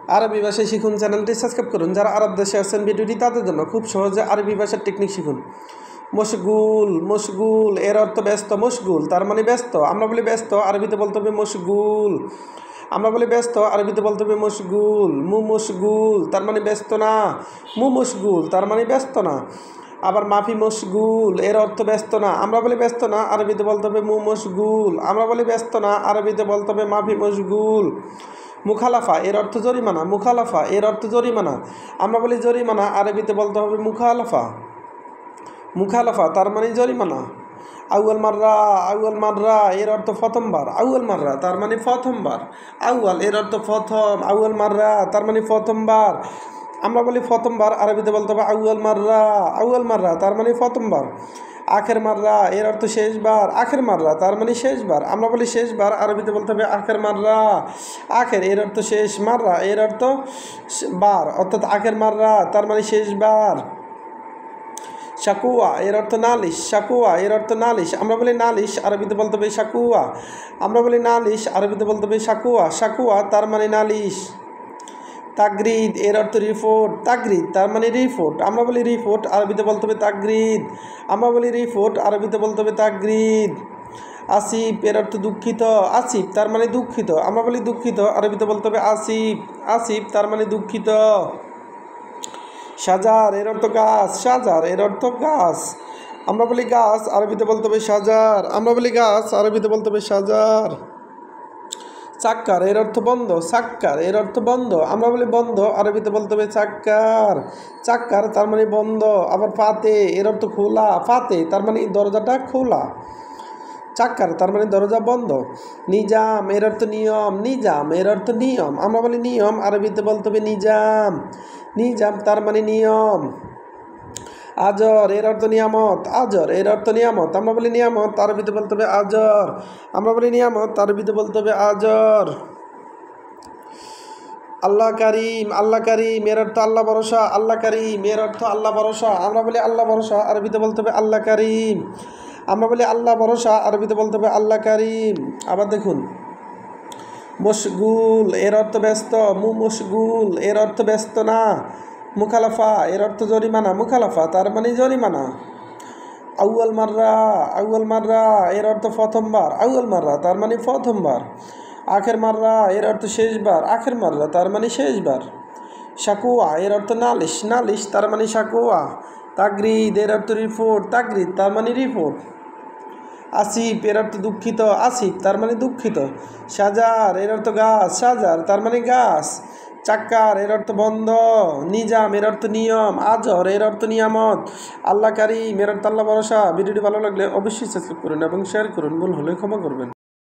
আরবি ভাষা শিখুন চ্যানেলটি সাবস্ক্রাইব করুন। যারা আরব দেশে আছেন ভিডিওটি তাদের জন্য খুব সহজে আরবি ভাষার টেকনিক শিখুন। মশগুল, মশগুল এর অর্থ ব্যস্ত। মশগুল তার মানে ব্যস্ত। আমরা বলি ব্যস্ত, আরবিতে বলতে হবে মশগুল। আমরা বলি ব্যস্ত, আরবিতে বলতে হবে মশগুল। মশগুল তার মানে ব্যস্ত না। মশগুল তার মানে ব্যস্ত না। আবার মাফি মশগুল এর অর্থ ব্যস্ত না। আমরা বলি ব্যস্ত না, আরবিতে বলতে হবে মশগুল। আমরা বলি ব্যস্ত না, আরবিতে বলতে হবে মাফি মশগুল। মুখালাফা এর অর্থ জরিমানা। মুখালাফা এর অর্থ জরিমানা। আমরা বলি জরিমানা, আরবিতে বলতে হবে মুখালাফা। মুখালাফা তার মানে জরিমানা। আউয়াল মাররা, আউয়াল মাররা এর অর্থ প্রথমবার। আউয়াল মাররা তার মানে প্রথমবার। আউয়াল এর অর্থ প্রথম। আউয়াল মাররা তার মানে প্রথমবার। আমরা বলি প্রথমবার, আরবিতে বলতে হবে আউয়াল মাররা। আউয়াল মাররা তার মানে প্রথমবার। আখের মাররা এর অর্থ শেষবার। আখের মাররা তার মানে শেষবার। আমরা বলি শেষবার, আরবিতে বলতে হবে আখের মাররা। আখের এর অর্থ শেষ, মাররা এর অর্থ বার, অর্থাৎ আখের মাররা তার মানে শেষবার। শাকুয়া এর অর্থ নালিশ। শাকুয়া এর অর্থ নালিশ। আমরা বলি নালিশ, আরবিতে বলতে হবে শাকুয়া। আমরা বলি নালিশ, আরবিতে বলতে হবে শাকুয়া। শাকুয়া তার মানে নালিশ। তাগরিদ এর অর্থ রিপোর্ট। তাগরিদ তার মানে রিপোর্ট। আমরা বলি রিপোর্ট, আরবিতে বলতে হবে তাগরিদ। আমরা বলি রিপোর্ট, আরবিতে বলতে হবে তাগরিদ। আসিফ এর অর্থ দুঃখিত। আসিফ তার মানে দুঃখিত। আমরা বলি দুঃখিত, আরবিতে বলতে হবে আসিফ। আসিফ তার মানে দুঃখিত। সাজার এর অর্থ গাছ। সাজার এর অর্থ গাছ। আমরা বলি গাছ, আরবিতে বলতে হবে সাজার। আমরা বলি গাছ, আরবিতে বলতে হবে সাজার। চাক্কার এর অর্থ বন্ধ। চাক্কার এর অর্থ বন্ধ। আমরা বলি বন্ধ, আরবিতে বলতে হবে চাক্কার। চাক্কার তার মানে বন্ধ। আবার ফাতে এর অর্থ খোলা। ফাতে তার মানে দরজাটা খোলা। চাক্কার তার মানে দরজা বন্ধ। নিজাম এর অর্থ নিয়ম। নিজাম এর অর্থ নিয়ম। আমরা বলি নিয়ম, আরবিতে বলতে হবে নিজাম। নিজাম তার মানে নিয়ম। আজর এর অর্থ নিয়ামত। আজর এর অর্থ নিয়ামত। আমরা বলি নিয়ামত, আরবিতে বলতে হবে আজর। আমরা বলি নিয়ামত, আরবিতে বলতে হবে আজর। আল্লাহ কারিম। আল্লাহ কারিম এর অর্থ আল্লাহ ভরসা। আল্লাহ কারিম এর অর্থ আল্লাহ ভরসা। আমরা বলি আল্লাহ ভরসা, আরবিতে বলতে হবে আল্লাহ কারিম। আমরা বলি আল্লাহ ভরসা, আরবিতে বলতে হবে আল্লাহ কারিম। আবার দেখুন, মশগুল এর অর্থ ব্যস্ত। মশগুল এর অর্থ ব্যস্ত না। মুখালাফা এর অর্থ জরিমানা। মুখালাফা তার মানে জরিমানা। আউয়াল মাররা। আউয়াল মাররা এর অর্থ প্রথমবার। আউয়াল মাররা তার মানে প্রথমবার। আখের মাররা এর অর্থ শেষবার। আখের মাররা তার মানে শেষবার। শাকুয়া এর অর্থ নালিশ। নালিশ তার মানে শাকুয়া। তাগরিদ এর অর্থ রিপোর্ট। তাগরিদ তার মানে রিপোর্ট। আসিফ এর অর্থ দুঃখিত। আসিফ তার মানে দুঃখিত। সাজার এর অর্থ গাছ। সাজার তার মানে গাছ। চাক্কার এর অর্থ বন্ধ। নিজাম এর অর্থ নিয়ম। আজর এর অর্থ নিয়ামত। আল্লাহ কারিম এর অর্থ আল্লাহ ভরসা। ভিডিওটি ভালো লাগলে অবশ্যই সাবস্ক্রাইব করুন এবং শেয়ার করুন। ভুল হলে ক্ষমা করবেন।